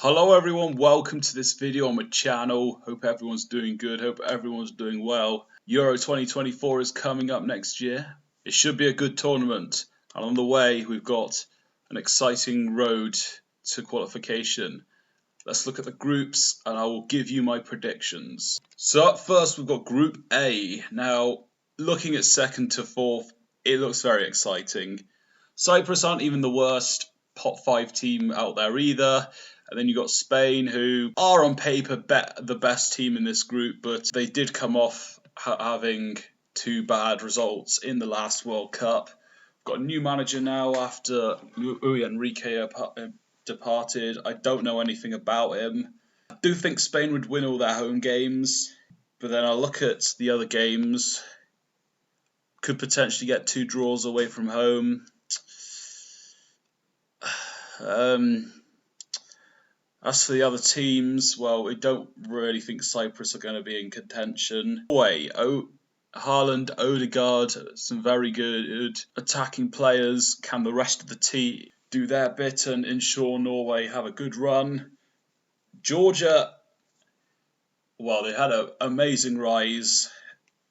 Hello everyone, welcome to this video on my channel. Hope everyone's doing good, hope everyone's doing well. Euro 2024 is coming up next year. It should be a good tournament, and on the way we've got an exciting road to qualification. Let's look at the groups and I will give you my predictions. So up first we've got Group A. Now looking at second to fourth, it looks very exciting. Cyprus aren't even the worst top 5 team out there either. And then you've got Spain, who are on paper the best team in this group, but they did come off having 2 bad results in the last World Cup. Got a new manager now after Luis Enrique departed. I don't know anything about him. I do think Spain would win all their home games, but then I look at the other games. Could potentially get 2 draws away from home. As for the other teams, well, we don't really think Cyprus are going to be in contention. Norway, Haaland, Odegaard, some very good attacking players. Can the rest of the team do their bit and ensure Norway have a good run? Georgia, well, they had an amazing rise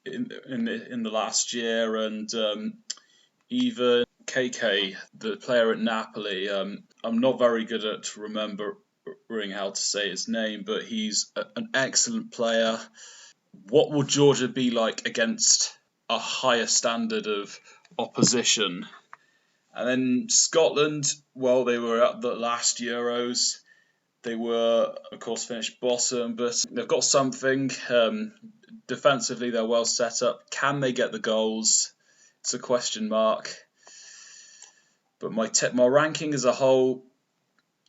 in the last year, and even KK, the player at Napoli, I'm not very good at remembering how to say his name, but he's an excellent player. What will Georgia be like against a higher standard of opposition? And then Scotland, well, they were at the last Euros. They were, of course, finished bottom, but they've got something. Defensively, they're well set up. Can they get the goals? It's a question mark. But my ranking as a whole,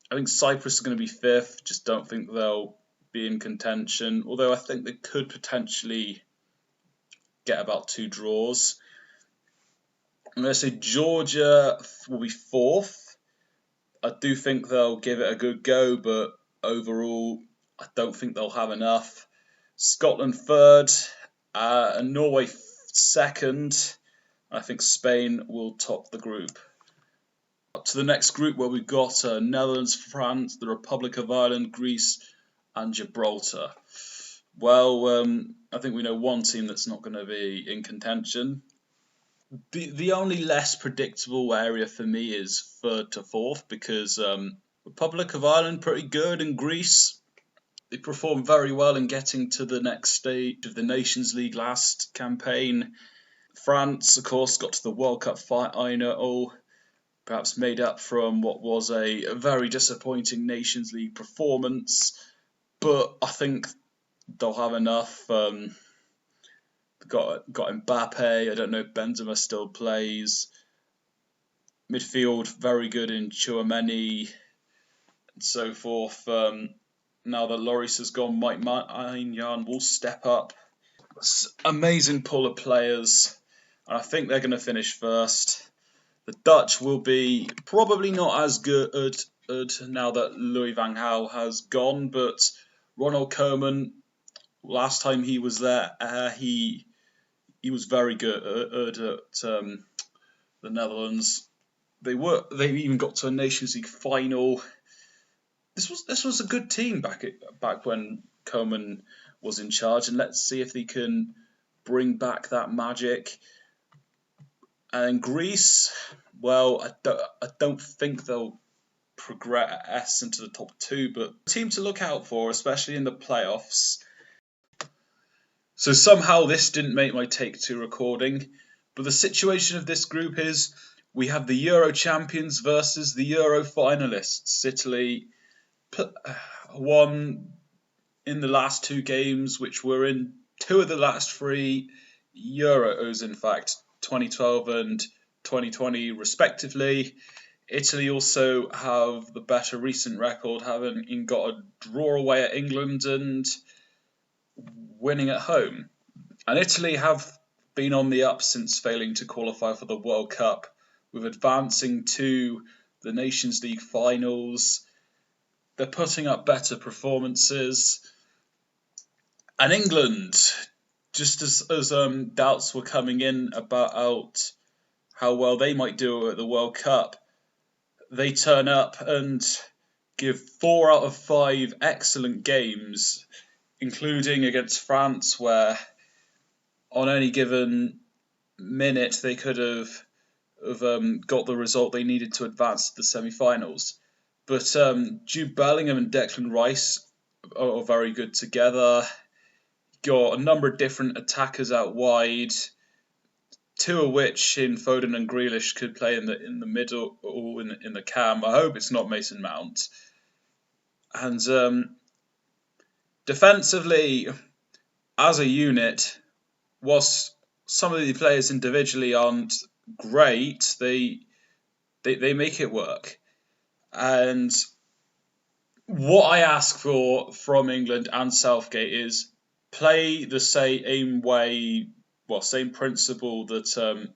I think Cyprus is going to be 5th. Just don't think they'll be in contention. Although I think they could potentially get about 2 draws. I'm going to say Georgia will be 4th. I do think they'll give it a good go, but overall, I don't think they'll have enough. Scotland 3rd, and Norway 2nd. I think Spain will top the group. Up to the next group where we've got Netherlands, France, the Republic of Ireland, Greece and Gibraltar. Well, I think we know one team that's not going to be in contention. The only less predictable area for me is 3rd to 4th, because Republic of Ireland pretty good, and Greece, they performed very well in getting to the next stage of the Nations League last campaign. France, of course, got to the World Cup final. Perhaps made up from what was a very disappointing Nations League performance, but I think they'll have enough. Got Mbappe. I don't know if Benzema still plays. Midfield very good in Tchouaméni and so forth. Now that Lloris has gone, Mike Maignan will step up. Amazing pull of players, and I think they're going to finish 1st. The Dutch will be probably not as good now that Louis van Gaal has gone, but Ronald Koeman, last time he was there, he was very good at the Netherlands. They even got to a Nations League final. This was a good team back when Koeman was in charge, and let's see if they can bring back that magic. And Greece, well, I don't think they'll progress into the top 2, but a team to look out for, especially in the playoffs. So somehow this didn't make my take 2 recording, but the situation of this group is we have the Euro champions versus the Euro finalists. Italy won in the last 2 games, which were in 2 of the last 3 Euros, in fact, 2012 and 2020 respectively. Italy also have the better recent record, having got a draw away at England and winning at home. And Italy have been on the up since failing to qualify for the World Cup, with advancing to the Nations League finals. They're putting up better performances. And England, just as doubts were coming in about how well they might do at the World Cup, they turn up and give 4 out of 5 excellent games, including against France, where on any given minute they could have got the result they needed to advance to the semi-finals. But Jude Bellingham and Declan Rice are very good together. Got a number of different attackers out wide, 2 of which in Foden and Grealish could play in the middle or in the cam. I hope it's not Mason Mount. And defensively, as a unit, whilst some of the players individually aren't great, they make it work. And what I ask for from England and Southgate is play the same way, same principle that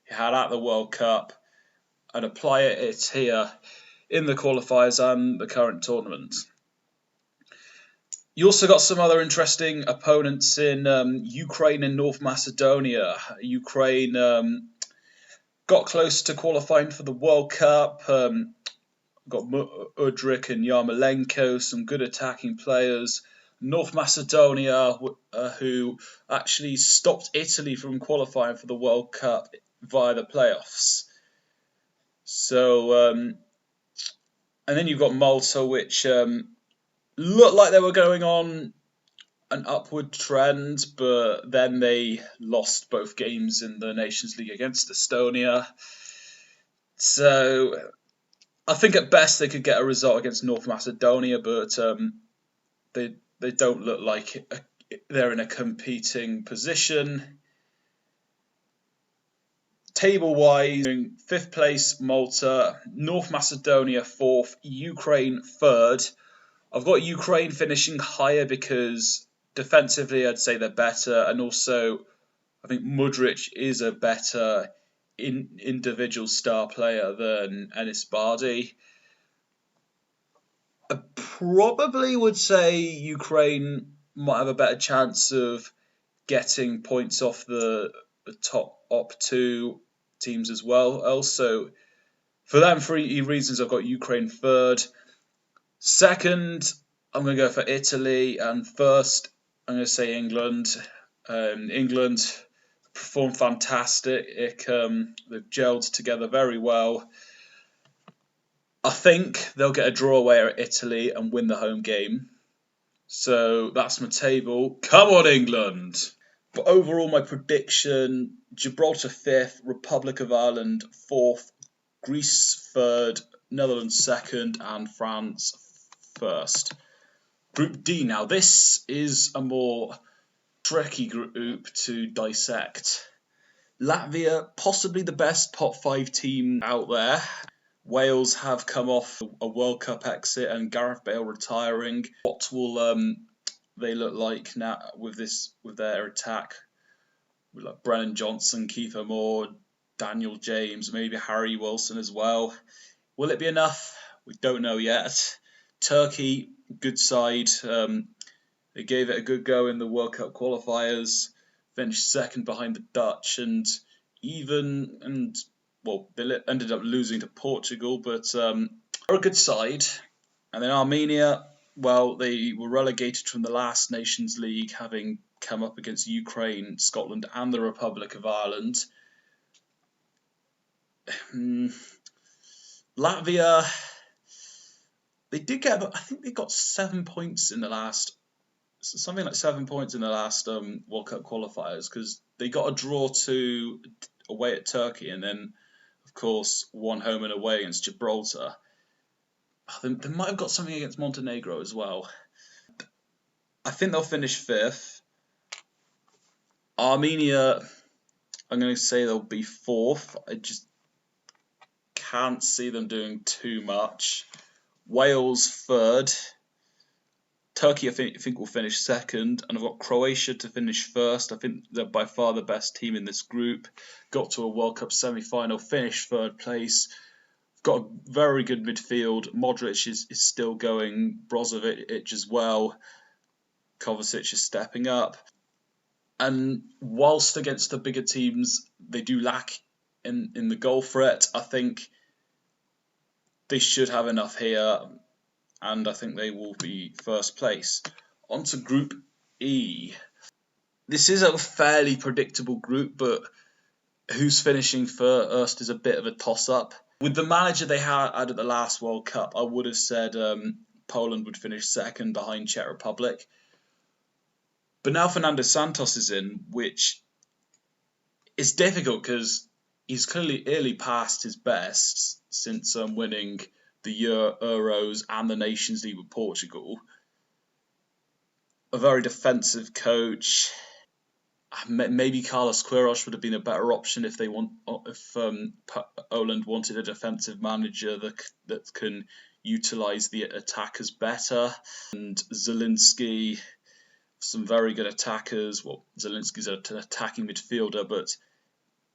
he had at the World Cup, and apply it here in the qualifiers and the current tournament. You also got some other interesting opponents in Ukraine and North Macedonia. Ukraine got close to qualifying for the World Cup. Got Udrik and Yarmolenko, some good attacking players. North Macedonia, who actually stopped Italy from qualifying for the World Cup via the playoffs. So, and then you've got Malta, which looked like they were going on an upward trend, but then they lost both games in the Nations League against Estonia. So I think at best they could get a result against North Macedonia, but they don't look like they're in a competing position. Table-wise, 5th place Malta, North Macedonia 4th, Ukraine 3rd. I've got Ukraine finishing higher because defensively I'd say they're better, and also I think Mudryk is a better individual star player than Enis Bardi. I probably would say Ukraine might have a better chance of getting points off the top 2 teams as well. Also, for them 3 reasons, I've got Ukraine 3rd. 2nd, I'm going to go for Italy, and 1st, I'm going to say England. England performed fantastic. They've gelled together very well. I think they'll get a draw away at Italy and win the home game. So that's my table. Come on, England! But overall, my prediction, Gibraltar 5th, Republic of Ireland 4th, Greece 3rd, Netherlands 2nd, and France 1st. Group D. Now, this is a more tricky group to dissect. Latvia, possibly the best top 5 team out there. Wales have come off a World Cup exit and Gareth Bale retiring. What will they look like now with their attack? With like Brennan Johnson, Keith Moore, Daniel James, maybe Harry Wilson as well. Will it be enough? We don't know yet. Turkey, good side. They gave it a good go in the World Cup qualifiers, finished 2nd behind the Dutch, and they ended up losing to Portugal, but they're a good side. And then Armenia, well, they were relegated from the last Nations League, having come up against Ukraine, Scotland, and the Republic of Ireland. Latvia, they did get, I think they got 7 points in the last, something like 7 points in the last World Cup qualifiers, because they got a draw away at Turkey, and then, of course, 1 home and away against Gibraltar. They might have got something against Montenegro as well. I think they'll finish 5th. Armenia, I'm going to say they'll be 4th. I just can't see them doing too much. Wales 3rd. Turkey, I think will finish 2nd, and I've got Croatia to finish 1st. I think they're by far the best team in this group. Got to a World Cup semi-final, finished 3rd place. Got a very good midfield. Modric is still going. Brozovic as well. Kovacic is stepping up. And whilst against the bigger teams, they do lack in the goal threat, I think they should have enough here. and I think they will be first place. On to Group E. This is a fairly predictable group, but who's finishing first is a bit of a toss-up. With the manager they had at the last World Cup, I would have said Poland would finish second behind Czech Republic. But now Fernando Santos is in, which is difficult because he's clearly past his best since winning the Euros and the Nations League with Portugal. A very defensive coach. Maybe Carlos Queiroz would have been a better option if Poland wanted a defensive manager that can utilise the attackers better. And Zielinski, some very good attackers. Well, Zielinski's an attacking midfielder, but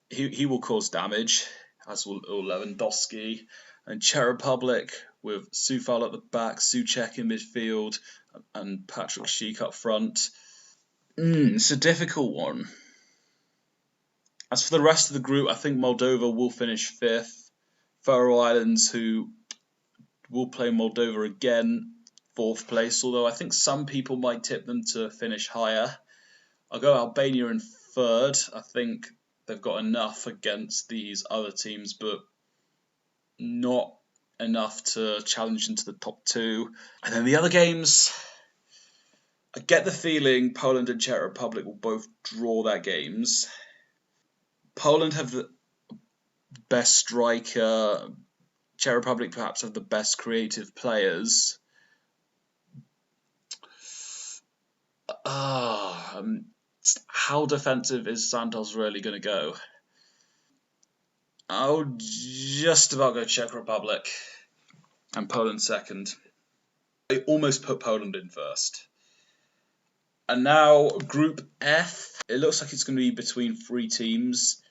he will cause damage, as will Lewandowski. And Czech Republic with Soufal at the back, Souček in midfield, and Patrick Schick up front. It's a difficult one. As for the rest of the group, I think Moldova will finish fifth. Faroe Islands, who will play Moldova again, fourth place, although I think some people might tip them to finish higher. I'll go Albania in third. I think they've got enough against these other teams, but not enough to challenge into the top two. And then the other games, I get the feeling Poland and Czech Republic will both draw their games. Poland have the best striker. Czech Republic perhaps have the best creative players. How defensive is Santos really going to go? I'll just about go Czech Republic and Poland second. I almost put Poland in first. And now Group F. It looks like it's going to be between three teams.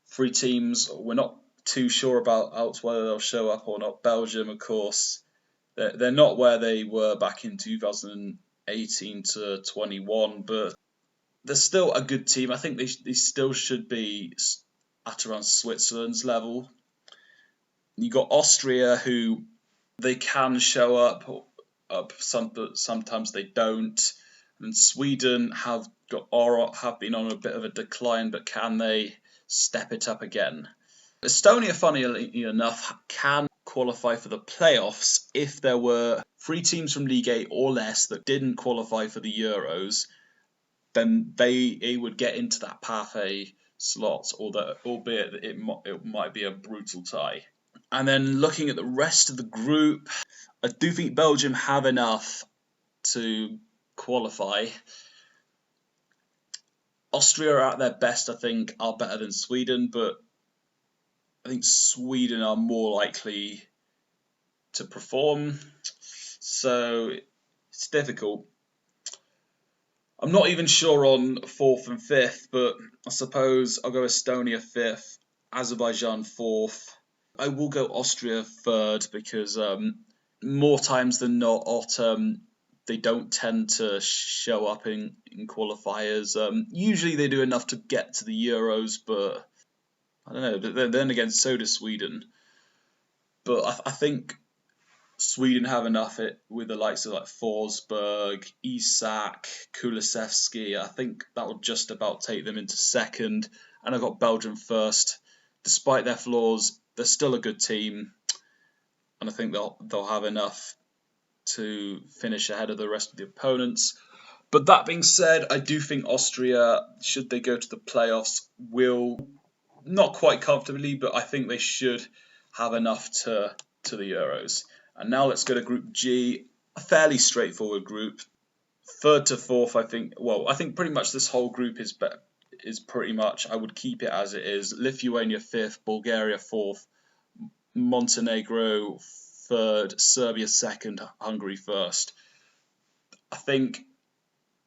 Three teams we're not too sure about whether they'll show up or not. Belgium, of course, they're not where they were back in 2018 to 21, but they're still a good team. I think they still should be at around Switzerland's level. You got Austria, who they can show up sometimes they don't. And Sweden have been on a bit of a decline, but can they step it up again? Estonia, funnily enough, can qualify for the playoffs if there were 3 teams from League A or less that didn't qualify for the Euros. Then they would get into that Path A slot, albeit that it might be a brutal tie. And then looking at the rest of the group, I do think Belgium have enough to qualify. Austria are at their best, I think, are better than Sweden, but I think Sweden are more likely to perform. So it's difficult. I'm not even sure on 4th and 5th, but I suppose I'll go Estonia 5th, Azerbaijan 4th. I will go Austria 3rd because more times than not, they don't tend to show up in qualifiers. Usually they do enough to get to the Euros, but I don't know. But then again, so does Sweden. But I think Sweden have enough with the likes of like Forsberg, Isak, Kulusevski. I think that will just about take them into second. And I've got Belgium first. Despite their flaws, they're still a good team, and I think they'll have enough to finish ahead of the rest of the opponents. But that being said, I do think Austria, should they go to the playoffs, will not quite comfortably, but I think they should have enough to the Euros. And now let's go to Group G, a fairly straightforward group. 3rd to 4th, I think. Well, I think pretty much this whole group is pretty much, I would keep it as it is. Lithuania 5th, Bulgaria 4th, Montenegro 3rd, Serbia 2nd, Hungary 1st. I think,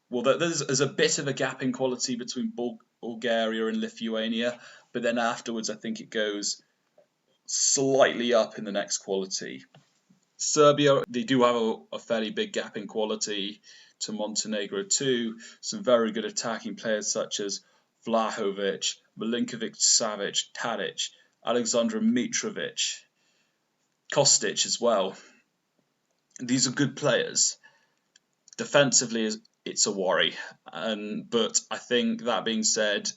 well, there's a bit of a gap in quality between Bulgaria and Lithuania, but then afterwards I think it goes slightly up in the next quality. Serbia, they do have a fairly big gap in quality to Montenegro too. Some very good attacking players such as Vlahovic, Milinkovic-Savic, Tadic, Alexandra Mitrovic, Kostic as well. these are good players. Defensively, it's a worry, but I think that being said,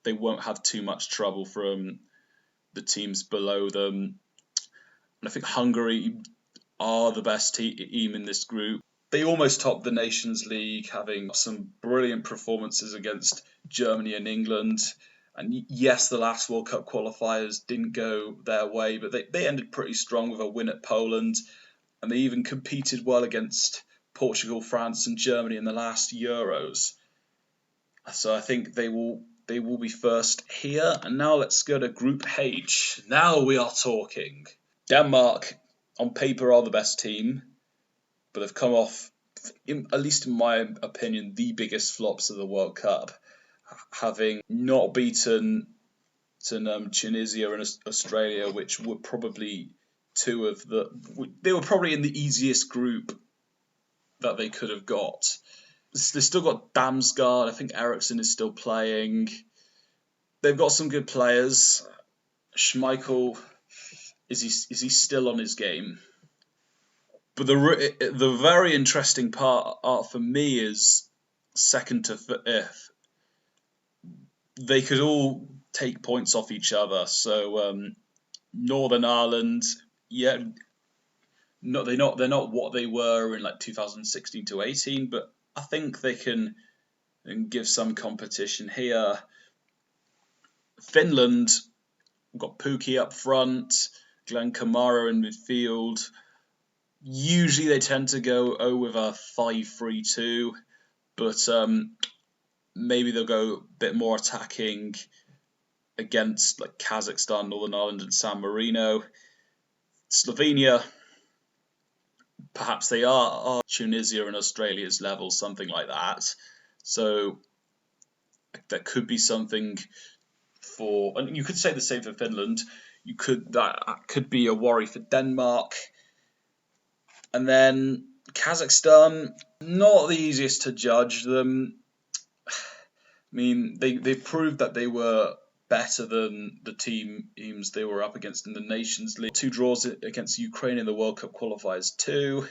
they won't have too much trouble from the teams below them. And I think Hungary are the best team in this group. They almost topped the Nations League, having some brilliant performances against Germany and England. And yes, the last World Cup qualifiers didn't go their way, but they ended pretty strong with a win at Poland. And they even competed well against Portugal, France and Germany in the last Euros. So I think they will be first here. And now let's go to Group H. Now we are talking. Denmark, on paper, are the best team, but they've come off, at least in my opinion, the biggest flops of the World Cup, having not beaten Tunisia and Australia, which were probably they were probably in the easiest group that they could have got. They've still got Damsgaard. I think Eriksson is still playing. They've got some good players. Schmeichel, is he still on his game? But the very interesting part for me is second to fifth. They could all take points off each other. So Northern Ireland, yeah, they're not what they were in like 2016 to 18, but I think they can give some competition here. Finland, we've got Pukki up front, Glenn Kamara in midfield. Usually they tend to go with a 5-3-2, but maybe they'll go a bit more attacking against like Kazakhstan, Northern Ireland and San Marino. Slovenia, perhaps they are Tunisia and Australia's level, something like that. So that could be something for, and you could say the same for Finland. That could be a worry for Denmark. And then Kazakhstan, not the easiest to judge them. I mean, they proved that they were better than the teams they were up against in the Nations League. 2 draws against Ukraine in the World Cup qualifiers too.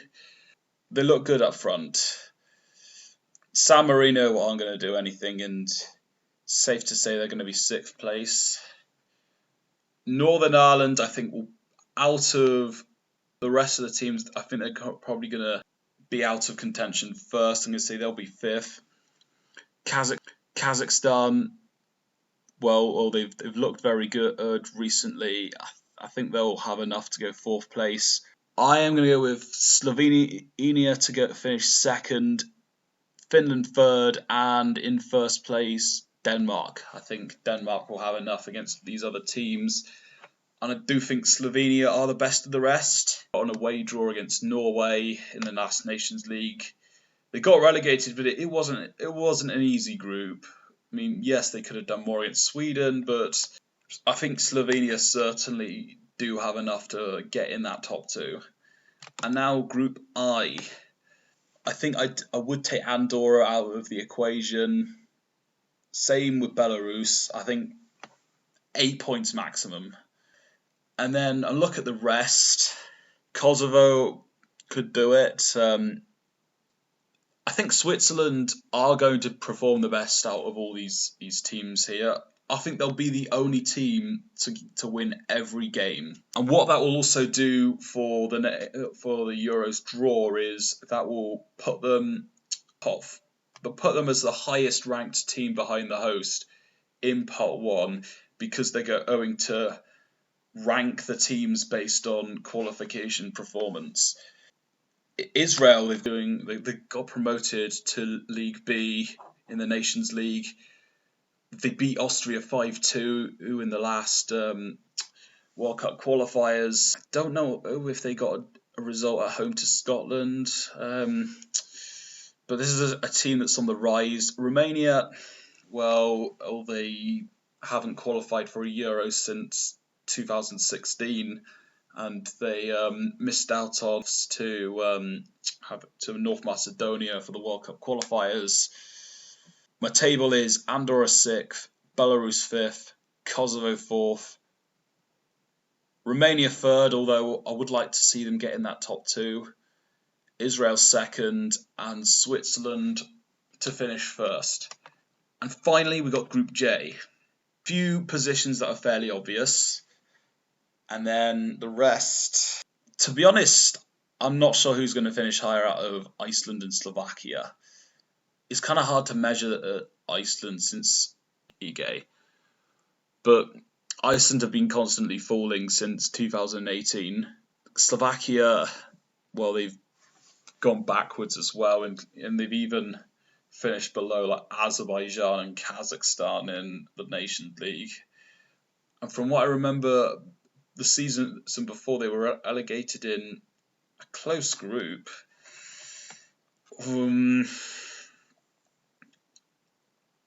They look good up front. San Marino aren't going to do anything, and safe to say they're going to be 6th place. Northern Ireland, I think, out of the rest of the teams, I think they're probably going to be out of contention first. I'm going to say they'll be 5th. Kazakhstan, well, they've looked very good recently. I think they'll have enough to go 4th place. I am going to go with Slovenia to finish 2nd, Finland 3rd, and in 1st place, Denmark. I think Denmark will have enough against these other teams. And I do think Slovenia are the best of the rest. On a away draw against Norway in the last Nations League. They got relegated, but it wasn't an easy group. I mean, yes, they could have done more against Sweden, but I think Slovenia certainly do have enough to get in that top 2. And now Group I. I think I would take Andorra out of the equation. Same with Belarus. I think 8 points maximum. And then I look at the rest. Kosovo could do it. I think Switzerland are going to perform the best out of all these teams here. I think they'll be the only team to win every game. And what that will also do for the Euros draw is that will put them off. But put them as the highest ranked team behind the host in Pot 1, because they're going to rank the teams based on qualification performance. Israel, they got promoted to League B in the Nations League. They beat Austria 5-2 in the last World Cup qualifiers. I don't know if they got a result at home to Scotland, but this is a team that's on the rise. Romania, well, they haven't qualified for a Euro since 2016, and they missed out on to North Macedonia for the World Cup qualifiers. My table is Andorra 6th, Belarus 5th, Kosovo 4th, Romania 3rd, although I would like to see them get in that top 2. Israel second, and Switzerland to finish first. And finally, we got Group J. Few positions that are fairly obvious, and then the rest. To be honest, I'm not sure who's going to finish higher out of Iceland and Slovakia. It's kind of hard to measure Iceland since EGA, but Iceland have been constantly falling since 2018. Slovakia, well, they've gone backwards as well, and they've even finished below like Azerbaijan and Kazakhstan in the Nations League. And from what I remember, the season before, they were relegated in a close group.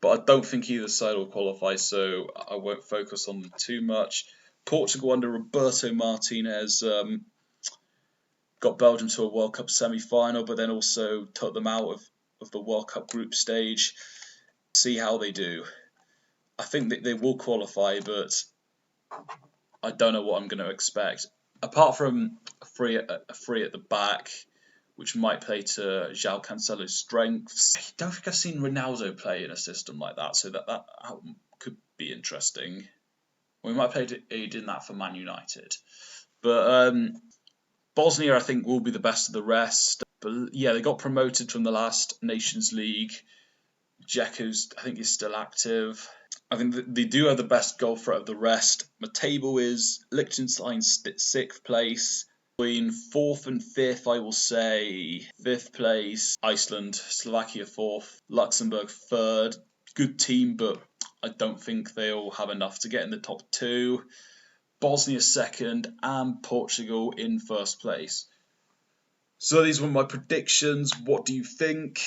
But I don't think either side will qualify, so I won't focus on them too much. Portugal under Roberto Martinez got Belgium to a World Cup semi-final, but then also took them out of the World Cup group stage. See how they do. I think that they will qualify, but I don't know what I'm going to expect. Apart from a free at the back, which might play to João Cancelo's strengths. I don't think I've seen Ronaldo play in a system like that, so that could be interesting. We might play in that for Man United. But Bosnia, I think, will be the best of the rest. But yeah, they got promoted from the last Nations League. Dzeko's, I think, is still active. I think they do have the best goal threat of the rest. My table is Liechtenstein 6th place. Between 4th and 5th, I will say 5th place, Iceland, Slovakia 4th, Luxembourg 3rd. Good team, but I don't think they'll have enough to get in the top 2. Bosnia 2nd, and Portugal in 1st place. So these were my predictions. What do you think?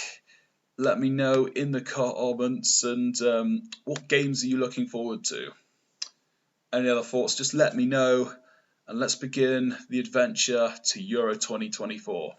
Let me know in the comments, and what games are you looking forward to? Any other thoughts, just let me know. And let's begin the adventure to Euro 2024.